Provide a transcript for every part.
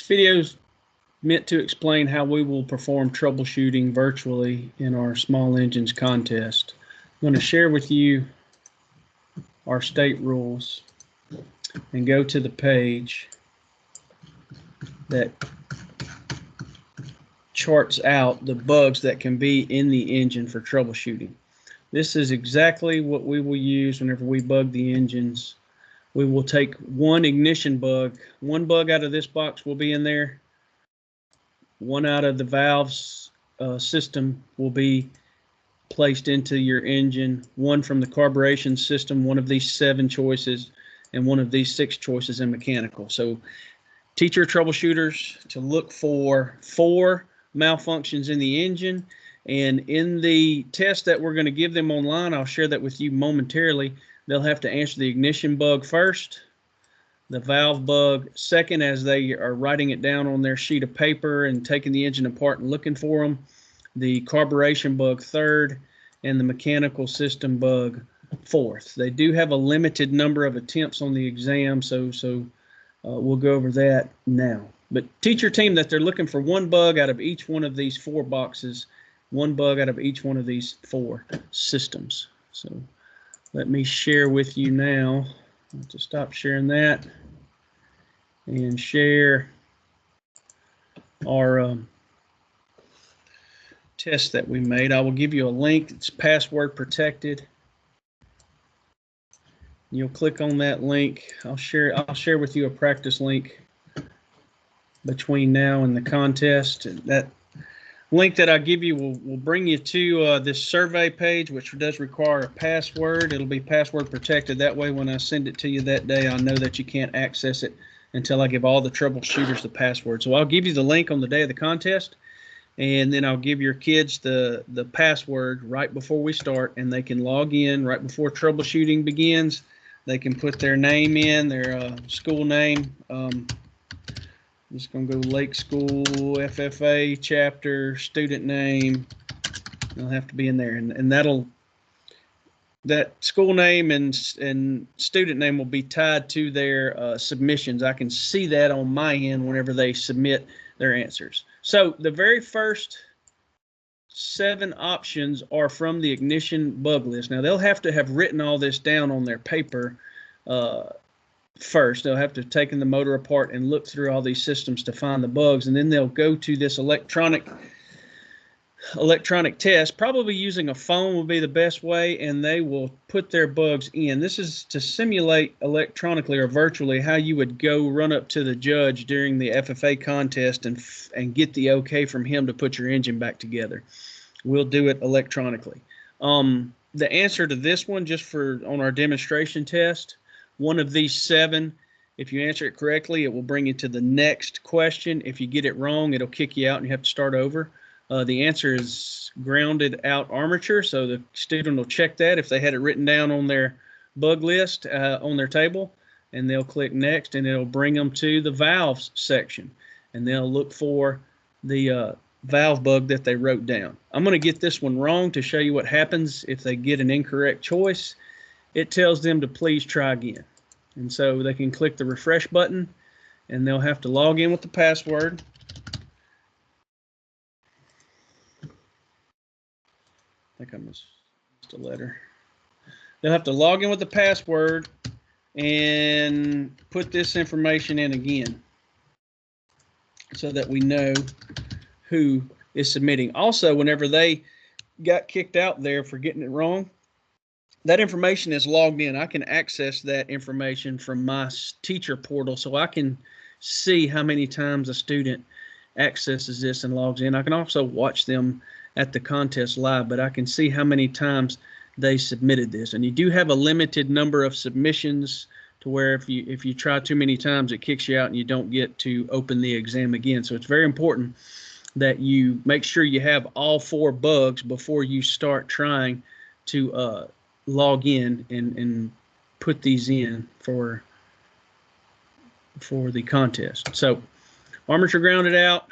video is meant to explain how we will perform troubleshooting virtually in our small engines contest. I'm going to share with you our state rules and go to the page that charts out the bugs that can be in the engine for troubleshooting. This is exactly what we will use whenever we bug the engines. We will take one ignition bug. One bug out of this box will be in there. One out of the valves system will be placed into your engine. One from the carburation system, one of these 7 choices, and one of these 6 choices in mechanical. So teach your troubleshooters to look for 4 malfunctions in the engine. And in the test that we're going to give them online, I'll share that with you momentarily. They'll have to answer the ignition bug first, the valve bug second, as they are writing it down on their sheet of paper and taking the engine apart and looking for them, the carburation bug third, and the mechanical system bug fourth. They do have a limited number of attempts on the exam, so we'll go over that now. But teach your team that they're looking for 1 bug out of each one of these 4 boxes, 1 bug out of each one of these 4 systems. So let me share with you now. I'll have to stop sharing that and share our test that we made. I will give you a link. It's password protected. You'll click on that link. I'll share with you a practice link between now and the contest. That link that I give you will bring you to this survey page, which does require a password. It'll be password protected. That way, when I send it to you that day, I know that you can't access it until I give all the troubleshooters the password. So I'll give you the link on the day of the contest, and then I'll give your kids the password right before we start, and they can log in right before troubleshooting begins. They can put their name in, their school name. I'm just going to go Lake School, FFA, chapter, student name. They'll have to be in there, and that school name and student name will be tied to their submissions. I can see that on my end whenever they submit their answers. So the very first 7 options are from the ignition bug list. Now they'll have to have written all this down on their paper first. They'll have to have taken the motor apart and look through all these systems to find the bugs, and then they'll go to this electronic test. Probably using a phone will be the best way, and they will put their bugs in. This is to simulate electronically or virtually how you would go run up to the judge during the FFA contest and get the okay from him to put your engine back together. We'll do it electronically. The answer to this one, just on our demonstration test, one of these 7, if you answer it correctly, it will bring you to the next question. If you get it wrong, it'll kick you out and you have to start over. The answer is grounded out armature, so the student will check that if they had it written down on their bug list on their table, and they'll click next, and it'll bring them to the valves section, and they'll look for the valve bug that they wrote down. I'm going to get this one wrong to show you what happens if they get an incorrect choice. It tells them to please try again, and so they can click the refresh button, and they'll have to log in with the password. I think I missed a letter. They'll have to log in with the password and put this information in again so that we know who is submitting. Also, whenever they got kicked out there for getting it wrong, that information is logged in. I can access that information from my teacher portal, so I can see how many times a student accesses this and logs in. I can also watch them at the contest live, but I can see how many times they submitted this. And you do have a limited number of submissions to where if you try too many times, it kicks you out and you don't get to open the exam again. So it's very important that you make sure you have all 4 bugs before you start trying to log in and put these in for the contest. So armature grounded out,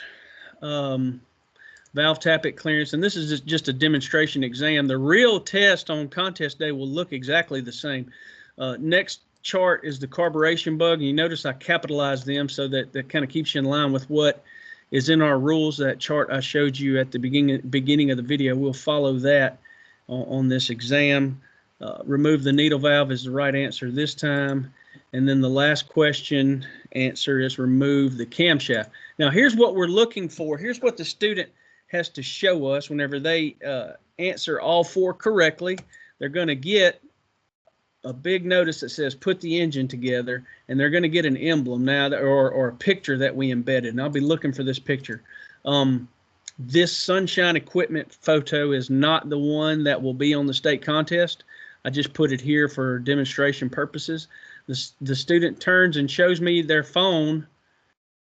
valve tappet clearance, and this is just a demonstration exam. The real test on contest day will look exactly the same. Next chart is the carburation bug, and you notice I capitalized them so that kind of keeps you in line with what is in our rules. That chart I showed you at the beginning of the video, we'll follow that on this exam. Remove the needle valve is the right answer this time. And then the last question answer is remove the camshaft. Now here's what we're looking for. Here's what the student has to show us whenever they answer all 4 correctly. They're going to get a big notice that says put the engine together, and they're going to get an emblem now or a picture that we embedded, and I'll be looking for this picture. This Sunshine Equipment photo is not the one that will be on the state contest. I just put it here for demonstration purposes. The student turns and shows me their phone.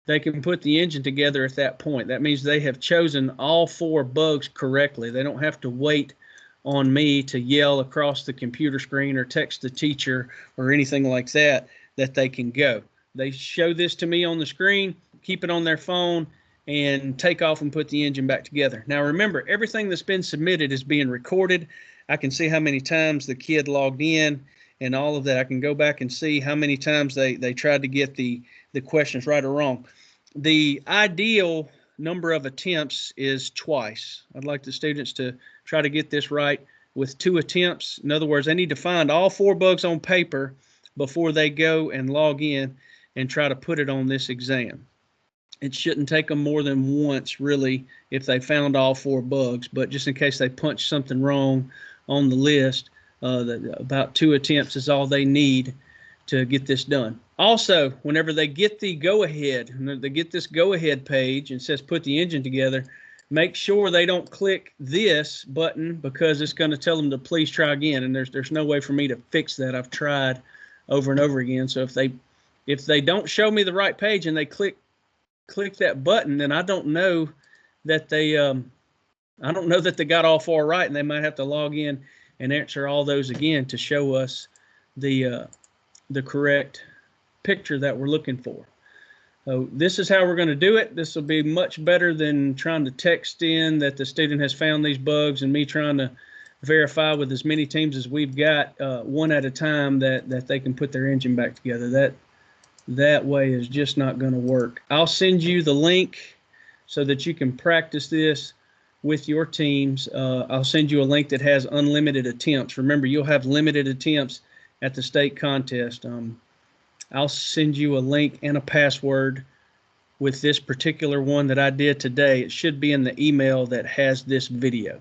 They can put the engine together at that point. That means they have chosen all 4 bugs correctly. They don't have to wait on me to yell across the computer screen or text the teacher or anything like that they can go. They show this to me on the screen, keep it on their phone, and take off and put the engine back together. Now remember, everything that's been submitted is being recorded. I can see how many times the kid logged in and all of that. I can go back and see how many times they tried to get the questions right or wrong. The ideal number of attempts is twice. I'd like the students to try to get this right with 2 attempts. In other words, they need to find all 4 bugs on paper before they go and log in and try to put it on this exam. It shouldn't take them more than once, really, if they found all 4 bugs, but just in case they punch something wrong on the list, about 2 attempts is all they need to get this done. Also, whenever they get the go-ahead, they get this go-ahead page and says put the engine together, make sure they don't click this button because it's going to tell them to please try again, and there's no way for me to fix that. I've tried over and over again. So if they don't show me the right page and they click that button, then I don't know that they got all 4 right, and they might have to log in and answer all those again to show us the correct picture that we're looking for. So this is how we're going to do it. This will be much better than trying to text in that the student has found these bugs and me trying to verify with as many teams as we've got one at a time that they can put their engine back together. That way is just not going to work. I'll send you the link so that you can practice this with your teams. I'll send you a link that has unlimited attempts. Remember, you'll have limited attempts at the state contest. I'll send you a link and a password with this particular one that I did today. It should be in the email that has this video.